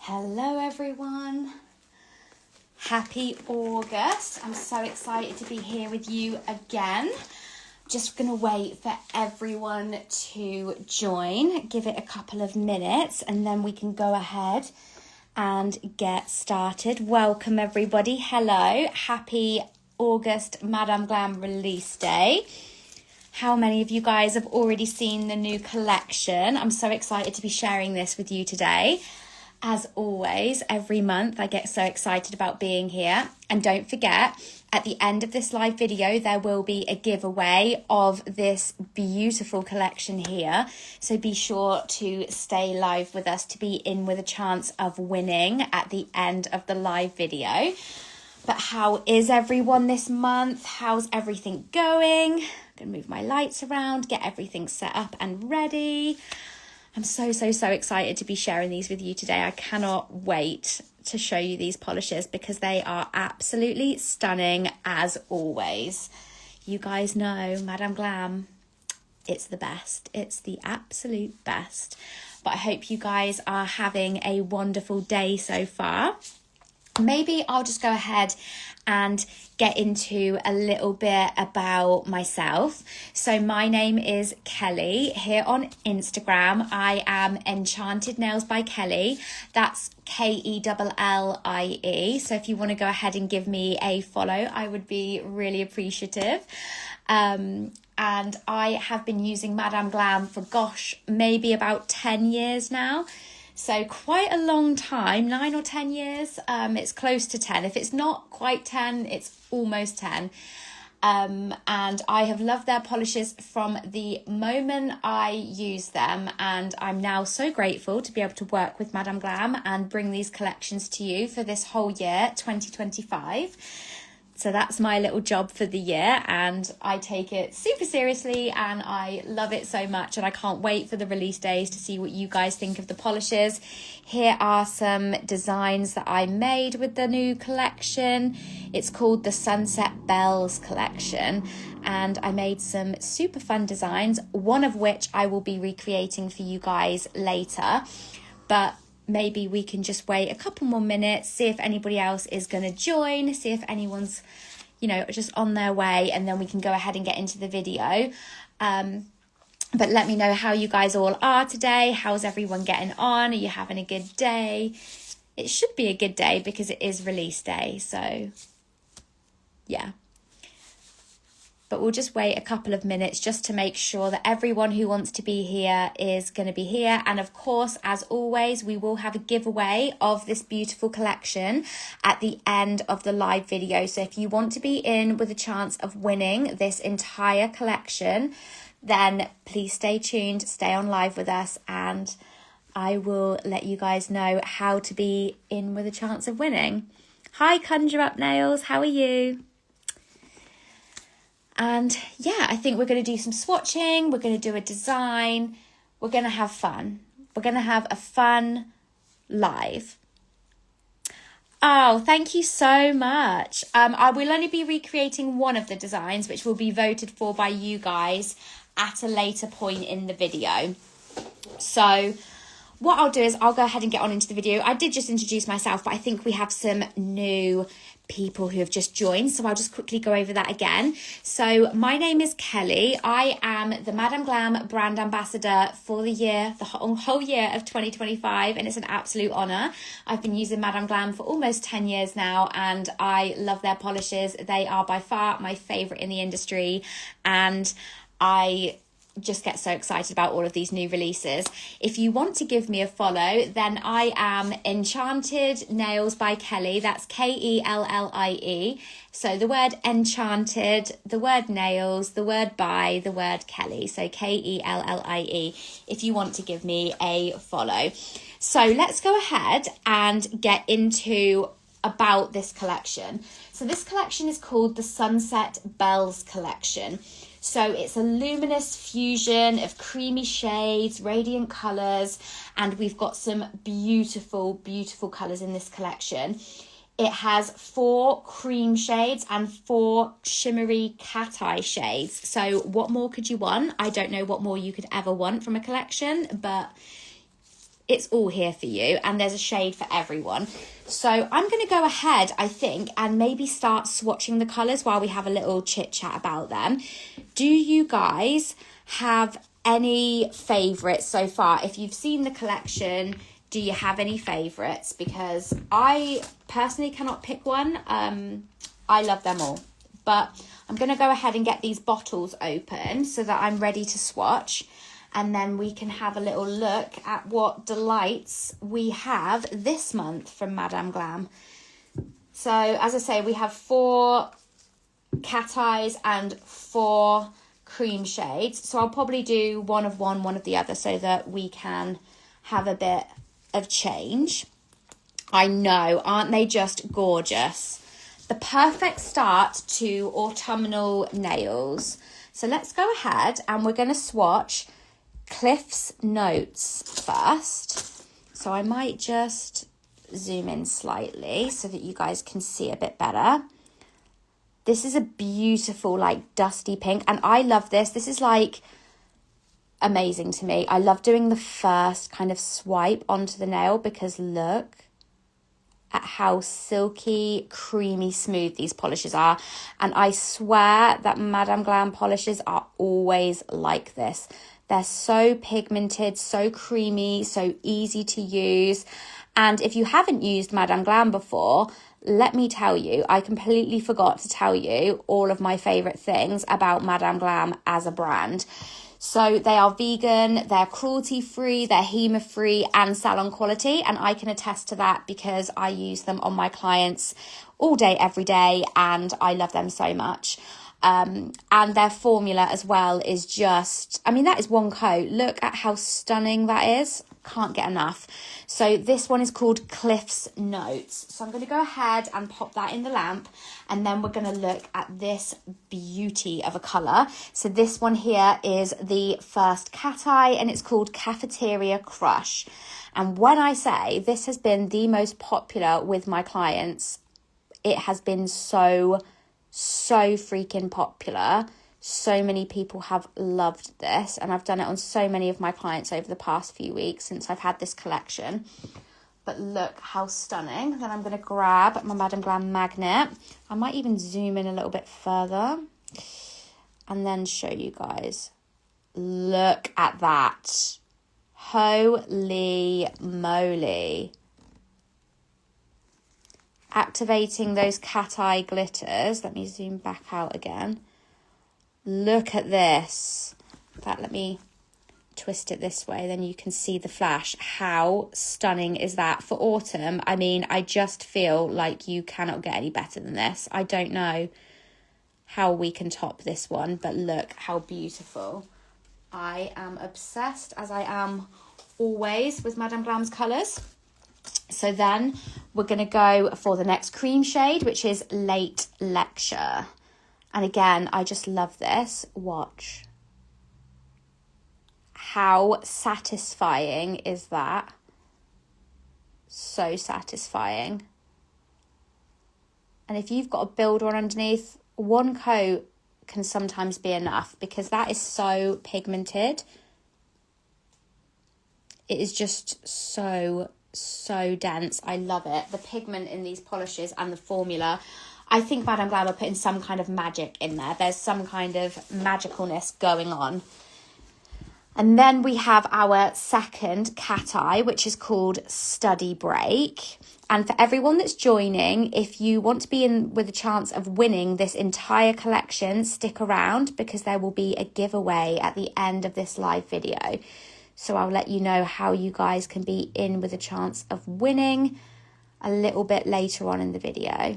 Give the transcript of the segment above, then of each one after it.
Hello everyone, happy August. I'm so excited to be here with you again. Just gonna wait for everyone to join, give it a couple of minutes and then we can go ahead and get started. Welcome everybody, hello, happy August Madame Glam release day. How many of you guys have already seen the new collection? I'm so excited to be sharing this with you today. As always, every month I get so excited about being here. And don't forget, at the end of this live video, there will be a giveaway of this beautiful collection here. So be sure to stay live with us to be in with a chance of winning at the end of the live video. But how is everyone this month? How's everything going? I'm going to move my lights around, get everything set up and ready. I'm so excited to be sharing these with you today. I cannot wait to show you these polishes because they are absolutely stunning as always. You guys know Madame Glam, it's the best. It's the absolute best. But I hope you guys are having a wonderful day so far. Maybe I'll just go ahead and get into a little bit about myself. So my name is Kelly. Here on Instagram, I am Enchanted Nails by Kelly. That's Kellie. So if you want to go ahead and give me a follow, I would be really appreciative. And I have been using Madame Glam for, maybe about 10 years now. So quite a long time, 9 or 10 years. It's close to 10. If it's not quite 10, it's almost 10. And I have loved their polishes from the moment I used them. And I'm now so grateful to be able to work with Madame Glam and bring these collections to you for this whole year, 2025. So that's my little job for the year and I take it super seriously and I love it so much and I can't wait for the release days to see what you guys think of the polishes. Here are some designs that I made with the new collection. It's called the Sunset Bells collection and I made some super fun designs, one of which I will be recreating for you guys later. But maybe we can just wait a couple more minutes, see if anybody else is going to join, see if anyone's, just on their way, and then we can go ahead and get into the video. But let me know how you guys all are today. How's everyone getting on? Are you having a good day? It should be a good day because it is release day. So, yeah. But we'll just wait a couple of minutes just to make sure that everyone who wants to be here is going to be here. And of course, as always, we will have a giveaway of this beautiful collection at the end of the live video. So if you want to be in with a chance of winning this entire collection, then please stay tuned, stay on live with us, and I will let you guys know how to be in with a chance of winning. Hi, Conjure Up Nails, how are you? And yeah, I think we're going to do some swatching. We're going to do a design. We're going to have fun. We're going to have a fun live. Oh, thank you so much. I will only be recreating one of the designs, which will be voted for by you guys at a later point in the video. So what I'll do is I'll go ahead and get on into the video. I did just introduce myself, but I think we have some new people who have just joined, so I'll just quickly go over that again. So my name is Kelly. I am the Madame Glam brand ambassador for the whole year of 2025, and it's an absolute honor. I've been using Madame Glam for almost 10 years now and I love their polishes. They are by far my favorite in the industry and I just get so excited about all of these new releases. If you want to give me a follow, then I am Enchanted Nails by Kelly. That's Kellie. So the word enchanted, the word nails, the word by, the word Kelly. So Kellie, if you want to give me a follow. So let's go ahead and get into about this collection. So this collection is called the Sunset Bells collection. So it's a luminous fusion of creamy shades, radiant colours, and we've got some beautiful, beautiful colours in this collection. It has 4 cream shades and 4 shimmery cat eye shades. So what more could you want? I don't know what more you could ever want from a collection, but it's all here for you, and there's a shade for everyone. So I'm going to go ahead, I think, and maybe start swatching the colours while we have a little chit chat about them. Do you guys have any favourites so far? If you've seen the collection, do you have any favourites? Because I personally cannot pick one. I love them all. But I'm going to go ahead and get these bottles open so that I'm ready to swatch. And then we can have a little look at what delights we have this month from Madame Glam. So, as I say, we have 4 cat eyes and 4 cream shades. So I'll probably do one of one of the other so that we can have a bit of change. I know, aren't they just gorgeous? The perfect start to autumnal nails. So let's go ahead and we're going to swatch Cliff's Notes first. So I might just zoom in slightly so that you guys can see a bit better. This is a beautiful, like, dusty pink, and I love this. This is like amazing to me. I love doing the first kind of swipe onto the nail because look at how silky, creamy, smooth these polishes are. And I swear that Madame Glam polishes are always like this. They're so pigmented, so creamy, so easy to use. And if you haven't used Madame Glam before, let me tell you, I completely forgot to tell you all of my favourite things about Madame Glam as a brand. So they are vegan, they're cruelty-free, they're HEMA-free and salon quality. And I can attest to that because I use them on my clients all day, every day. And I love them so much. And their formula as well is just, I mean, that is one coat. Look at how stunning that is. Can't get enough. So this one is called Cliff's Notes. So I'm going to go ahead and pop that in the lamp, and then we're going to look at this beauty of a colour. So this one here is the first cat eye, and it's called Cafeteria Crush. And when I say this has been the most popular with my clients, it has been so freaking popular. So many people have loved this, and I've done it on so many of my clients over the past few weeks since I've had this collection. But look how stunning. Then I'm going to grab my Madame Glam magnet. I might even zoom in a little bit further and then show you guys. Look at that. Holy moly. Activating those cat eye glitters. Let me zoom back out again. Look at this. In fact, let me twist it this way, then you can see the flash. How stunning is that for autumn? I mean, I just feel like you cannot get any better than this. I don't know how we can top this one, but look how beautiful. I am obsessed, as I am always, with Madame Glam's colours. So then we're going to go for the next cream shade, which is Late Lecture. And again, I just love this. Watch. How satisfying is that? So satisfying. And if you've got a builder on underneath, one coat can sometimes be enough because that is so pigmented. It is just so dense. I love it. The pigment in these polishes and the formula. I think Madame Glam are putting some kind of magic in there. There's some kind of magicalness going on. And then we have our second cat eye, which is called Study Break. And for everyone that's joining, if you want to be in with a chance of winning this entire collection, stick around because there will be a giveaway at the end of this live video. So I'll let you know how you guys can be in with a chance of winning a little bit later on in the video.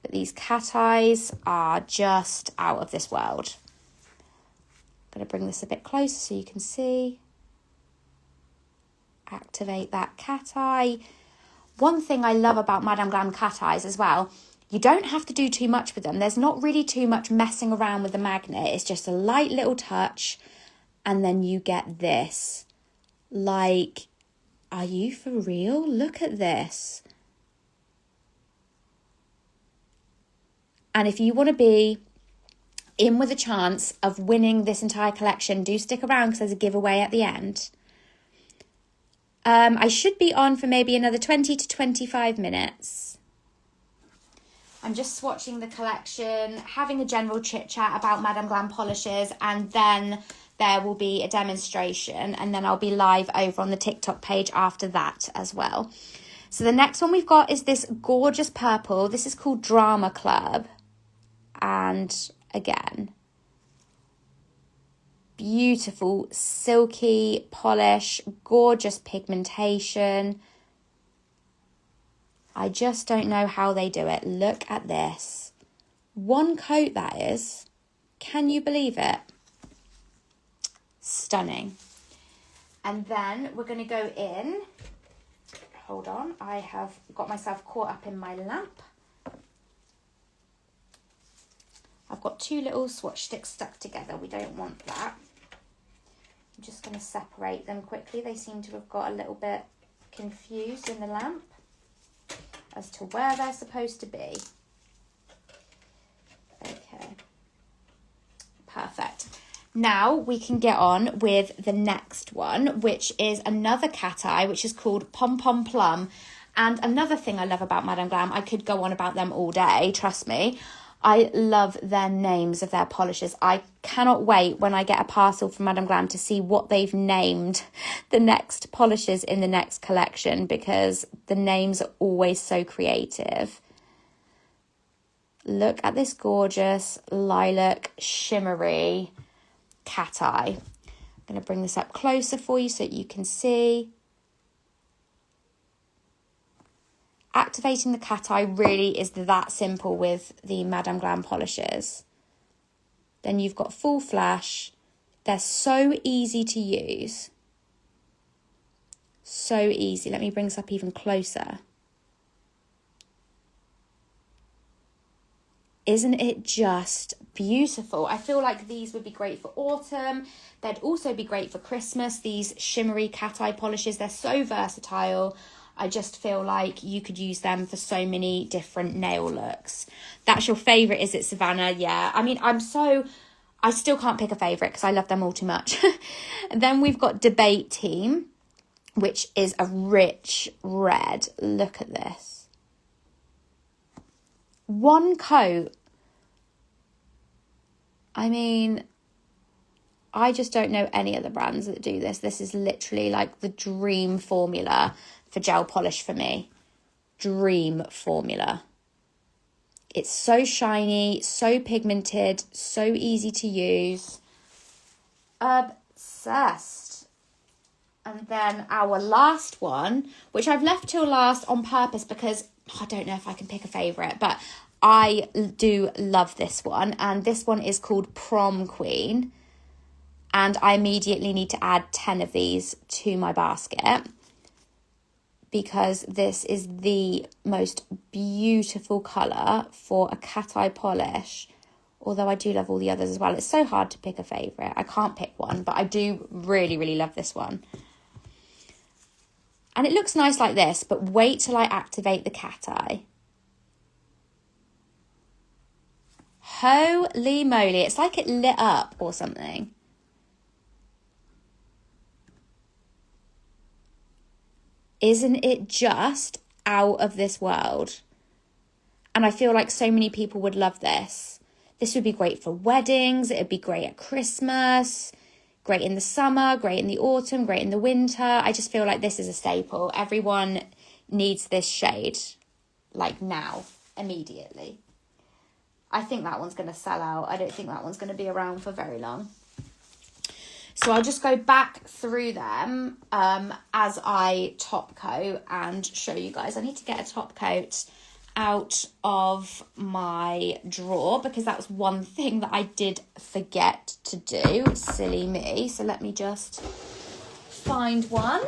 But these cat eyes are just out of this world. I'm going to bring this a bit closer so you can see. Activate that cat eye. One thing I love about Madame Glam cat eyes as well, you don't have to do too much with them. There's not really too much messing around with the magnet. It's just a light little touch and then you get this. Like, are you for real? Look at this. And if you want to be in with a chance of winning this entire collection, do stick around because there's a giveaway at the end. I should be on for maybe another 20 to 25 minutes. I'm just swatching the collection, having a general chit chat about Madame Glam polishes, and then there will be a demonstration, and then I'll be live over on the TikTok page after that as well. So the next one we've got is this gorgeous purple. This is called Drama Club. And again, beautiful, silky polish, gorgeous pigmentation. I just don't know how they do it. Look at this. One coat, that is. Can you believe it? Stunning. And then we're going to go in. Hold on. I have got myself caught up in my lamp. I've got two little swatch sticks stuck together. We don't want that. I'm just going to separate them quickly. They seem to have got a little bit confused in the lamp as to where they're supposed to be. Okay. Perfect. Now we can get on with the next one, which is another cat eye, which is called Pom Pom Plum. And another thing I love about Madame Glam, I could go on about them all day, trust me. I love their names of their polishes. I cannot wait when I get a parcel from Madame Glam to see what they've named the next polishes in the next collection, because the names are always so creative. Look at this gorgeous lilac shimmery cat eye. I'm going to bring this up closer for you so that you can see. Activating the cat eye really is that simple with the Madame Glam polishes. Then you've got full flash. They're so easy to use. So easy. Let me bring this up even closer. Isn't it just beautiful? I feel like these would be great for autumn. They'd also be great for Christmas. These shimmery cat eye polishes, they're so versatile. I just feel like you could use them for so many different nail looks. That's your favourite, is it, Savannah? Yeah. I mean, I still can't pick a favourite because I love them all too much. And then we've got Debate Team, which is a rich red. Look at this. One coat. I mean, I just don't know any other brands that do this. This is literally like the dream formula for gel polish for me. Dream formula. It's so shiny, so pigmented, so easy to use. Obsessed. And then our last one, which I've left till last on purpose because I don't know if I can pick a favourite, but I do love this one. And this one is called Prom Queen. And I immediately need to add 10 of these to my basket, because this is the most beautiful colour for a cat eye polish. Although I do love all the others as well. It's so hard to pick a favourite. I can't pick one, but I do really, really love this one. And it looks nice like this, but wait till I activate the cat eye. Holy moly, it's like it lit up or something. Isn't it just out of this world? And I feel like so many people would love this. This would be great for weddings. It would be great at Christmas, great in the summer, great in the autumn, great in the winter. I just feel like this is a staple. Everyone needs this shade, like now, immediately. I think that one's going to sell out. I don't think that one's going to be around for very long. So I'll just go back through them as I top coat and show you guys. I need to get a top coat out of my drawer because that was one thing that I did forget to do. Silly me. So let me just find one.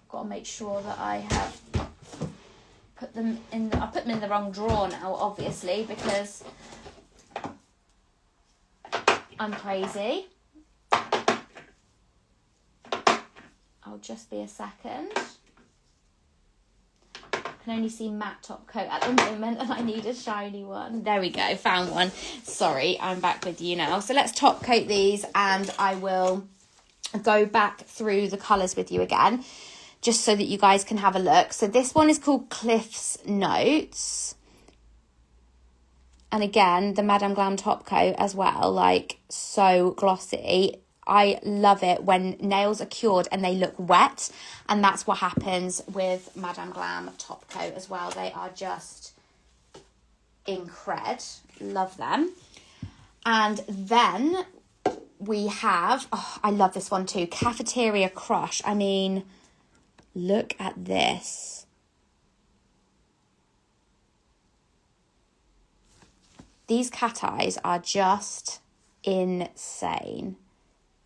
Got to make sure that I have put them in. I put them in the wrong drawer now, obviously, because I'm crazy. I'll just be a second. I can only see matte top coat at the moment and I need a shiny one. There we go, found one. Sorry, I'm back with you now. So let's top coat these and I will go back through the colours with you again, just so that you guys can have a look. So this one is called Cliff's Notes. And again, the Madame Glam top coat as well, like so glossy. I love it when nails are cured and they look wet. And that's what happens with Madame Glam top coat as well. They are just incred. Love them. And then we have, oh, I love this one too, Cafeteria Crush. I mean, look at this. These cat eyes are just insane.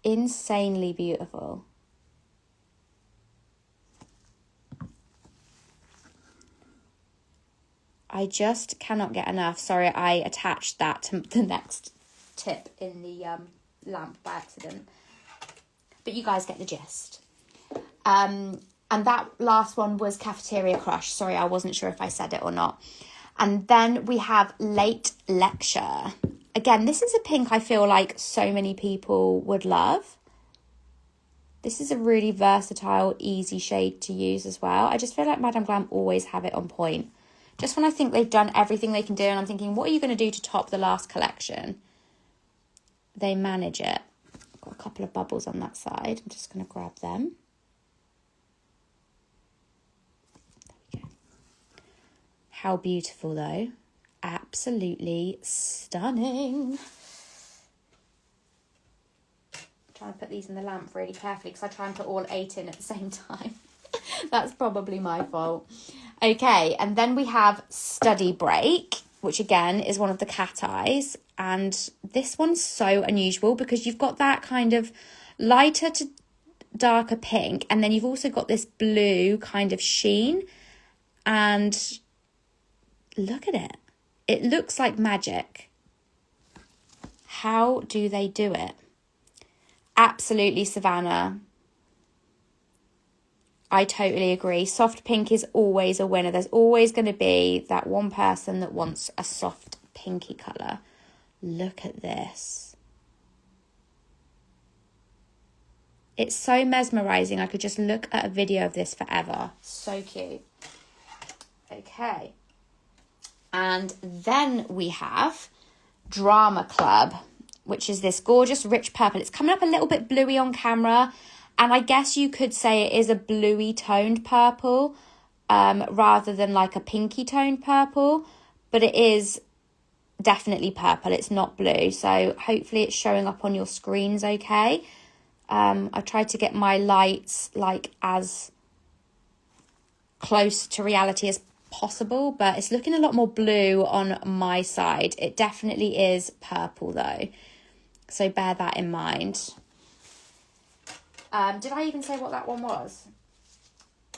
Insanely beautiful. I just cannot get enough. Sorry, I attached that to the next tip in the lamp by accident. But you guys get the gist. And that last one was Cafeteria Crush. Sorry, I wasn't sure if I said it or not. And then we have Late Lecture. Again, this is a pink I feel like so many people would love. This is a really versatile, easy shade to use as well. I just feel like Madame Glam always have it on point. Just when I think they've done everything they can do and I'm thinking, what are you going to do to top the last collection? They manage it. I've got a couple of bubbles on that side. I'm just going to grab them. There we go. How beautiful though. Absolutely stunning. I'm trying to put these in the lamp really carefully because I try and put all 8 in at the same time. That's probably my fault. Okay, and then we have Study Break, which again is one of the cat eyes. And this one's so unusual because you've got that kind of lighter to darker pink. And then you've also got this blue kind of sheen. And look at it. It looks like magic. How do they do it? Absolutely Savannah. I totally agree. Soft pink is always a winner. There's always going to be that one person that wants a soft pinky colour. Look at this. It's so mesmerising. I could just look at a video of this forever. So cute. Okay. And then we have Drama Club, which is this gorgeous rich purple. It's coming up a little bit bluey on camera. And I guess you could say it is a bluey toned purple rather than like a pinky toned purple. But it is definitely purple. It's not blue. So hopefully it's showing up on your screens okay. I tried to get my lights like as close to reality as possible, but it's looking a lot more blue on my side. It definitely is purple though, so bear that in mind. Did I even say what that one was,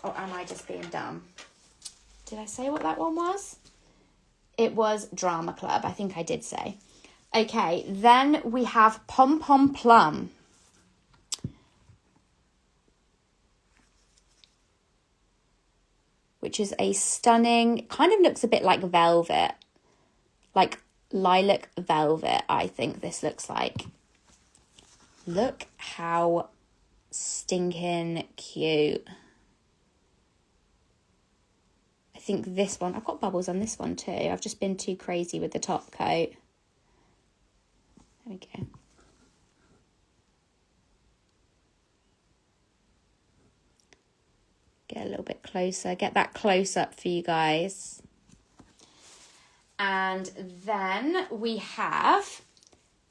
or am I just being dumb? Did I say what that one was? It was Drama Club. I think I did say. Okay, then we have Pom Pom Plum. Which is a stunning, kind of looks a bit like velvet, like lilac velvet, I think this looks like. Look how stinking cute. I think this one, I've got bubbles on this one too. I've just been too crazy with the top coat. There we go. Get a little bit closer, get that close up for you guys. And then we have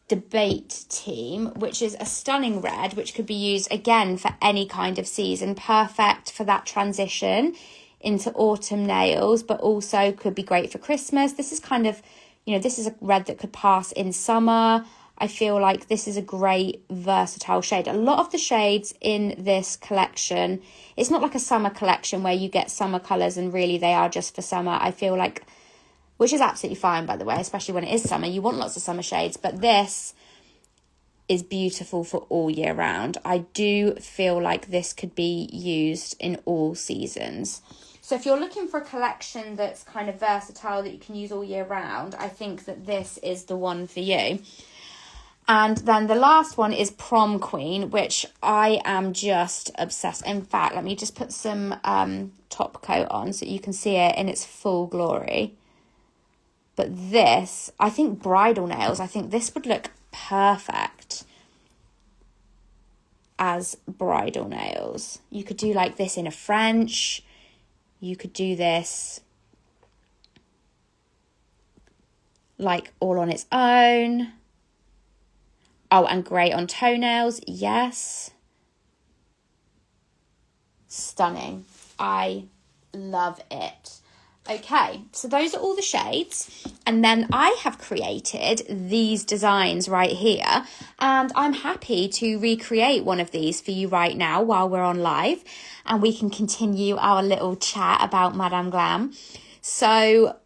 Debate Team, which is a stunning red, which could be used again for any kind of season. Perfect for that transition into autumn nails, but also could be great for Christmas. This is kind of, you know, this is a red that could pass in summer. I feel like this is a great versatile shade. A lot of the shades in this collection, it's not like a summer collection where you get summer colours and really they are just for summer. I feel like, which is absolutely fine, by the way, especially when it is summer. You want lots of summer shades, but this is beautiful for all year round. I do feel like this could be used in all seasons. So if you're looking for a collection that's kind of versatile that you can use all year round, I think that this is the one for you. And then the last one is Prom Queen, which I am just obsessed. In fact, let me just put some top coat on so you can see it in its full glory. But this, I think bridal nails, I think this would look perfect as bridal nails. You could do like this in a French. You could do this like all on its own. Oh, and great on toenails. Yes. Stunning. I love it. Okay, so those are all the shades. And then I have created these designs right here. And I'm happy to recreate one of these for you right now while we're on live. And we can continue our little chat about Madame Glam. So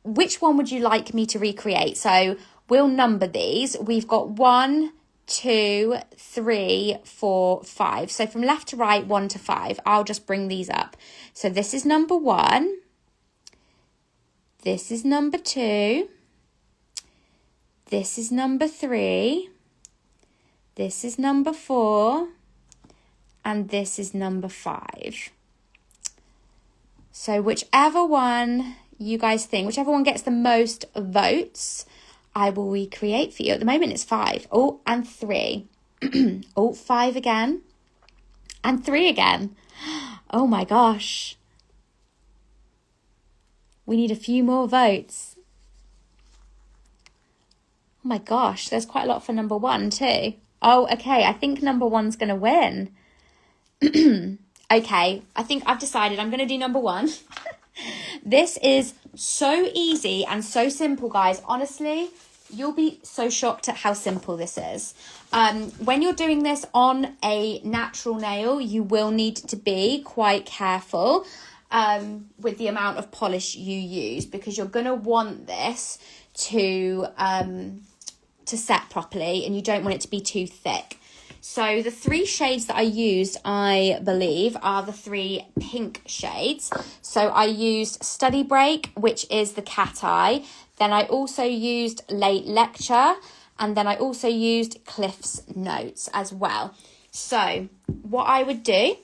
which one would you like me to recreate? So we'll number these. We've got 1, 2, 3, 4, 5. So from left to right, 1 to 5. I'll just bring these up. So this is number 1. This is number 2. This is number 3. This is number 4. And this is number 5. So whichever one you guys think, whichever one gets the most votes, I will recreate for you. At the moment it's 5. Oh, and 3. Oh, 5 again. And 3 again. Oh my gosh. We need a few more votes. Oh my gosh, there's quite a lot for number 1 too. Oh, okay, I think number 1's going to win. Okay, I think I've decided I'm going to do number 1. This is so easy and so simple, guys. Honestly, you'll be so shocked at how simple this is. When you're doing this on a natural nail, you will need to be quite careful with the amount of polish you use, because you're going to want this to set properly, and you don't want it to be too thick. So the 3 shades that I used, I believe, are the 3 pink shades. So I used Study Break, which is the cat eye. Then I also used Late Lecture. And then I also used Cliff's Notes as well. So what I would do,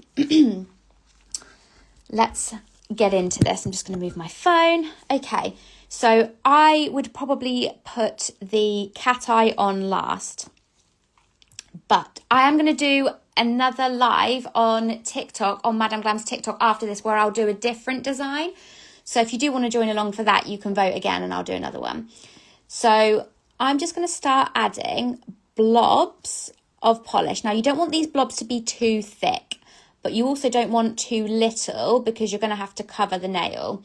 let's get into this. I'm just going to move my phone. Okay, so I would probably put the cat eye on last. But I am going to do another live on TikTok, on Madame Glam's TikTok after this, where I'll do a different design. So if you do want to join along for that, you can vote again and I'll do another one. So I'm just going to start adding blobs of polish. Now, you don't want these blobs to be too thick, but you also don't want too little, because you're going to have to cover the nail.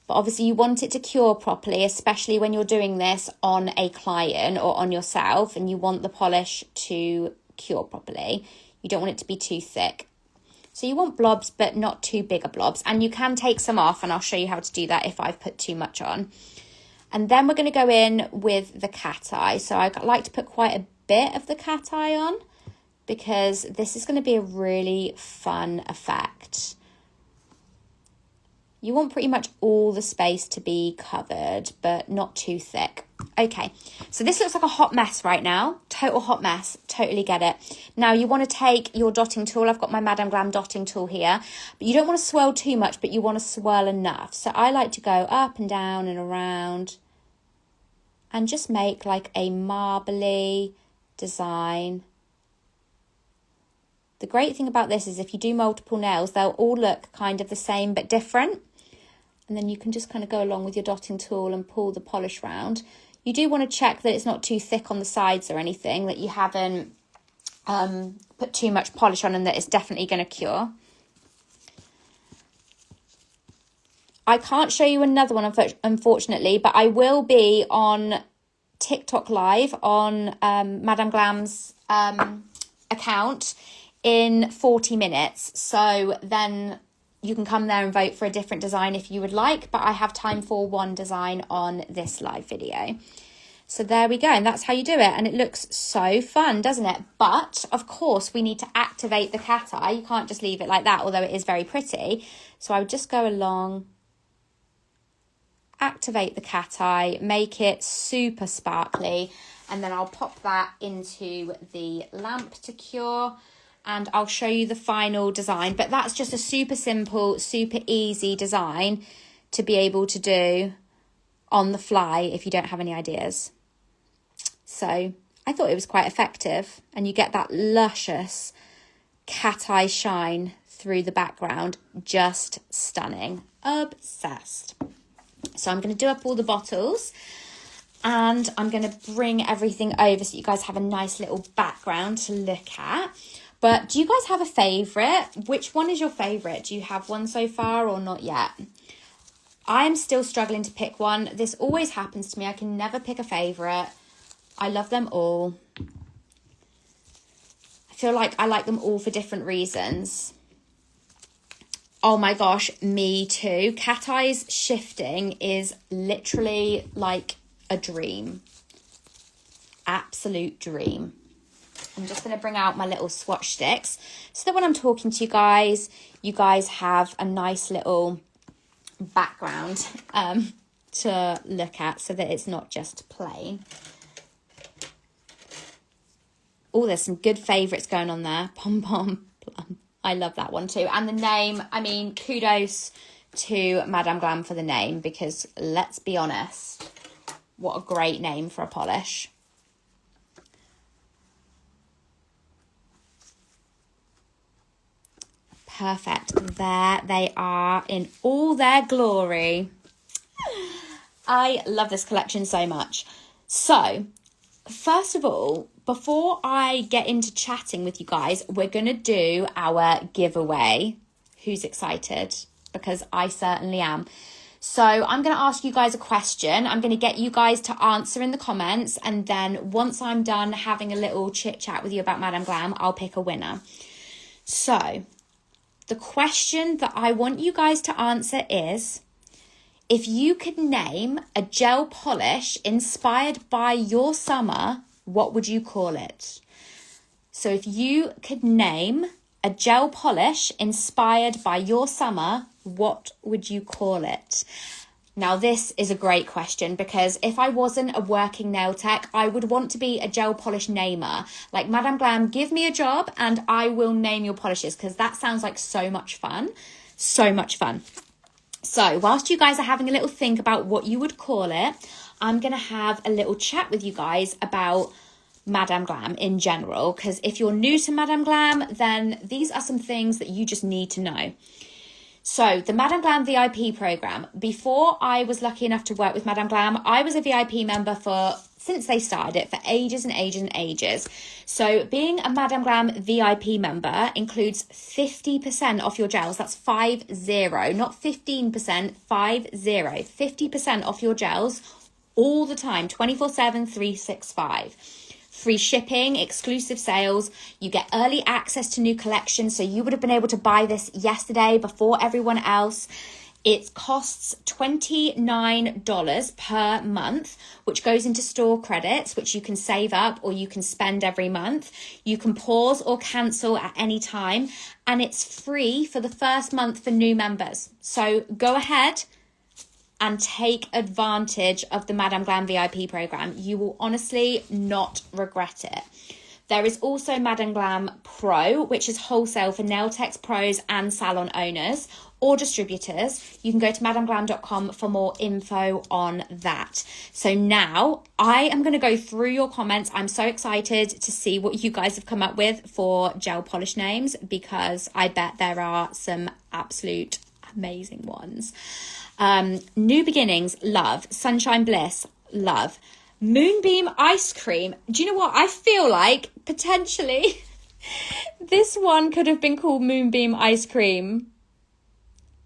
But obviously you want it to cure properly, especially when you're doing this on a client or on yourself, and you want the polish to cure properly. You don't want it to be too thick. So you want blobs, but not too big of blobs. And you can take some off, and I'll show you how to do that if I've put too much on. And then we're going to go in with the cat eye. So I like to put quite a bit of the cat eye on, because this is going to be a really fun effect. You want pretty much all the space to be covered, but not too thick. Okay, so this looks like a hot mess right now. Total hot mess. Totally get it. Now you want to take your dotting tool. I've got my Madame Glam dotting tool here. But you don't want to swirl too much, but you want to swirl enough. So I like to go up and down and around and just make like a marbly design. The great thing about this is if you do multiple nails, they'll all look kind of the same but different. And then you can just kind of go along with your dotting tool and pull the polish round. You do want to check that it's not too thick on the sides or anything, that you haven't put too much polish on, and that it's definitely going to cure. I can't show you another one, unfortunately, but I will be on TikTok live on Madame Glam's account in 40 minutes. So then you can come there and vote for a different design if you would like, but I have time for one design on this live video. So there we go, and that's how you do it, and it looks so fun, doesn't it? But of course we need to activate the cat eye. You can't just leave it like that, although it is very pretty. So I would just go along, activate the cat eye, make it super sparkly, and then I'll pop that into the lamp to cure, and I'll show you the final design. But that's just a super simple, super easy design to be able to do on the fly if you don't have any ideas. So I thought it was quite effective, and you get that luscious cat eye shine through the background. Just stunning. Obsessed. So I'm going to do up all the bottles, and I'm going to bring everything over so you guys have a nice little background to look at. But do you guys have a favourite? Which one is your favourite? Do you have one so far or not yet? I'm still struggling to pick one. This always happens to me. I can never pick a favourite. I love them all. I feel like I like them all for different reasons. Oh my gosh, me too. Cat eyes shifting is literally like a dream. Absolute dream. I'm just going to bring out my little swatch sticks so that when I'm talking to you guys have a nice little background to look at, so that it's not just plain. Oh, there's some good favourites going on there. Pom Pom Plum. I love that one too. And the name, I mean, kudos to Madame Glam for the name, because let's be honest, what a great name for a polish. Perfect. There they are in all their glory. I love this collection so much. So, first of all, before I get into chatting with you guys, we're going to do our giveaway. Who's excited? Because I certainly am. So I'm going to ask you guys a question. I'm going to get you guys to answer in the comments. And then once I'm done having a little chit chat with you about Madame Glam, I'll pick a winner. So the question that I want you guys to answer is, if you could name a gel polish inspired by your summer, what would you call it? So if you could name a gel polish inspired by your summer, what would you call it? Now, this is a great question, because if I wasn't a working nail tech, I would want to be a gel polish namer. Like, Madame Glam, give me a job and I will name your polishes, because that sounds like so much fun. So much fun. So whilst you guys are having a little think about what you would call it, I'm going to have a little chat with you guys about Madame Glam in general, because if you're new to Madame Glam, then these are some things that you just need to know. So the Madame Glam VIP program, before I was lucky enough to work with Madame Glam, I was a VIP member since they started it, for ages and ages and ages. So being a Madame Glam VIP member includes 50% off your gels. That's 50, not 15%, 50% off your gels all the time, 24/7, 365. Free shipping, exclusive sales, you get early access to new collections. So you would have been able to buy this yesterday before everyone else. It costs $29 per month, which goes into store credits, which you can save up or you can spend every month. You can pause or cancel at any time, and it's free for the first month for new members. So go ahead and take advantage of the Madame Glam VIP program. You will honestly not regret it. There is also Madame Glam Pro, which is wholesale for nail techs, pros and salon owners or distributors. You can go to madameglam.com for more info on that. So now I am going to go through your comments. I'm so excited to see what you guys have come up with for gel polish names, because I bet there are some absolute amazing ones. New Beginnings, love. Sunshine Bliss, love. Moonbeam Ice Cream. Do you know what? I feel like potentially this one could have been called Moonbeam Ice Cream.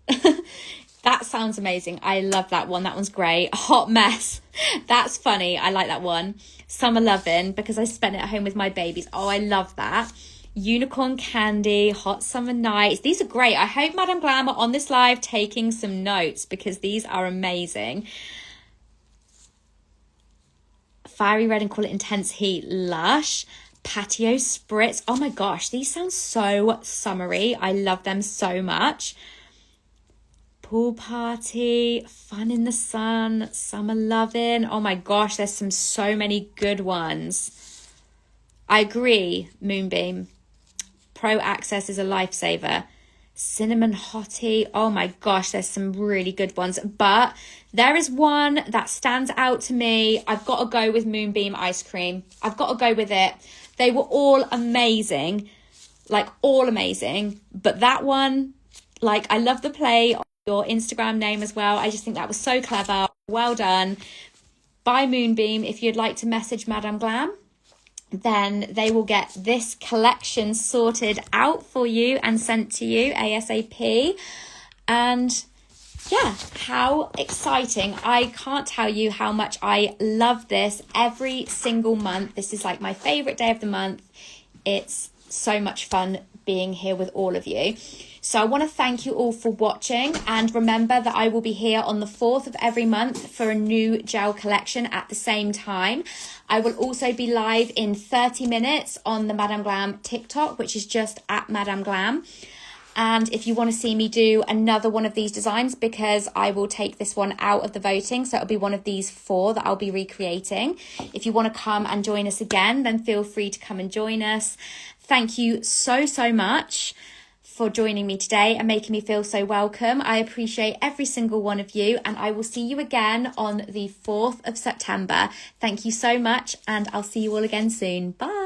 That sounds amazing. I love that one. That one's great. Hot Mess. That's funny. I like that one. Summer Lovin', because I spent it at home with my babies. Oh, I love that. Unicorn Candy, Hot Summer Nights. These are great. I hope Madame Glam are on this live taking some notes, because these are amazing. Fiery Red and Call It Intense Heat, Lush. Patio Spritz. Oh my gosh, these sound so summery. I love them so much. pool party, fun in the sun, summer loving. Oh my gosh, there's so many good ones. I agree, Moonbeam. Pro Access is a lifesaver. Cinnamon Hottie. Oh my gosh, there's some really good ones. But there is one that stands out to me. I've got to go with Moonbeam Ice Cream. I've got to go with it. They were all amazing. Like, all amazing. But that one, like, I love the play on your Instagram name as well. I just think that was so clever. Well done. By Moonbeam, if you'd like to message Madame Glam, then they will get this collection sorted out for you and sent to you ASAP. And yeah, how exciting. I can't tell you how much I love this every single month. This is like my favorite day of the month. It's so much fun being here with all of you. So I want to thank you all for watching, and remember that I will be here on the 4th of every month for a new gel collection at the same time. I will also be live in 30 minutes on the Madame Glam TikTok, which is just at Madame Glam. And if you want to see me do another one of these designs, because I will take this one out of the voting, so it'll be one of these 4 that I'll be recreating. If you want to come and join us again, then feel free to come and join us. Thank you so much for joining me today and making me feel so welcome. I appreciate every single one of you, and I will see you again on the 4th of September. Thank you so much, and I'll see you all again soon. Bye.